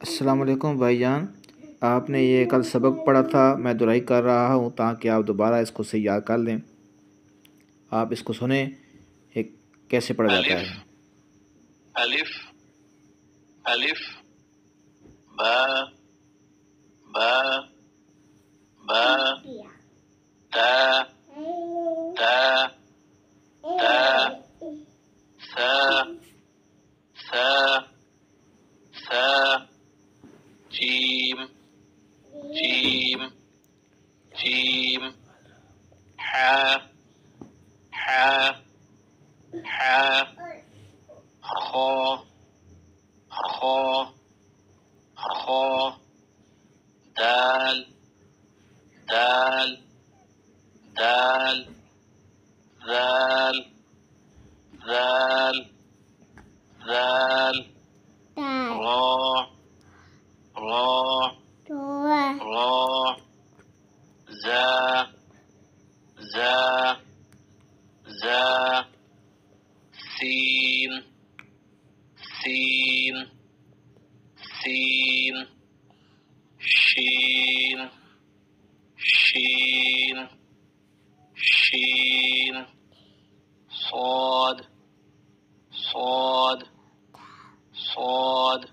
अस्सलाम वालेकुम भाईजान। आपने ये कल सबक पढ़ा था, मैं दुहराई कर रहा हूँ ताकि आप दोबारा इसको सही याद कर लें। आप इसको सुने एक कैसे पढ़ा जाता अलिफ है। अलिफ अलिफ बा बा बा ता ता ता सा सा सा जीम जीम जीम हा हा हा खो खो खो दाल दाल दाल दाल दाल दाल را را را زا زا زا سين سين سين شين شين شين صاد صاد صاد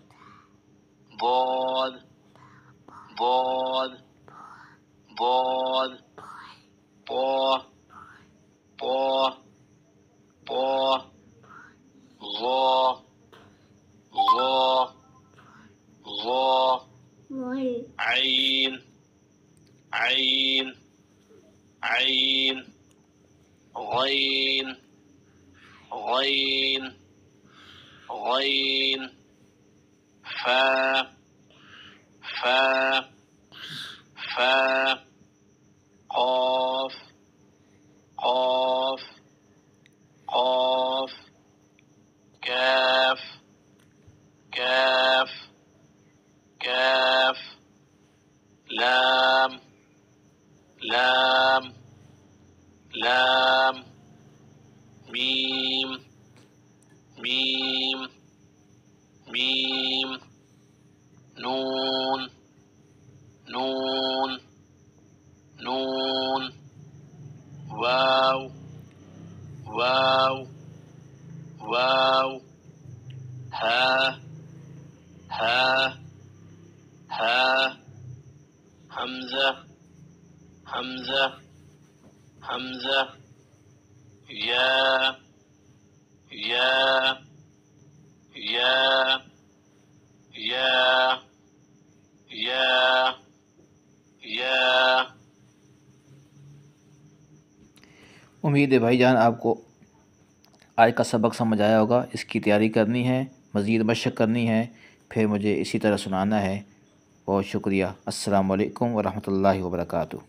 ضاد ضاد ضاد طا طا طا ظا ظا ظا عين عين عين غين غين غين فا فا فا قاف قاف قاف كاف كاف كاف لام لام لام ميم ميم ميم نون نون نون واو واو واو ها ها ها همزة همزة همزة يا يا يا يا يا يا उम्मीद है भाईजान आपको आज का सबक समझ आया होगा। इसकी तैयारी करनी है, मज़ीद मशक़ करनी है, फिर मुझे इसी तरह सुनाना है। बहुत शुक्रिया। अस्सलाम वालेकुम व रहमतुल्लाहि व बरकातुहू।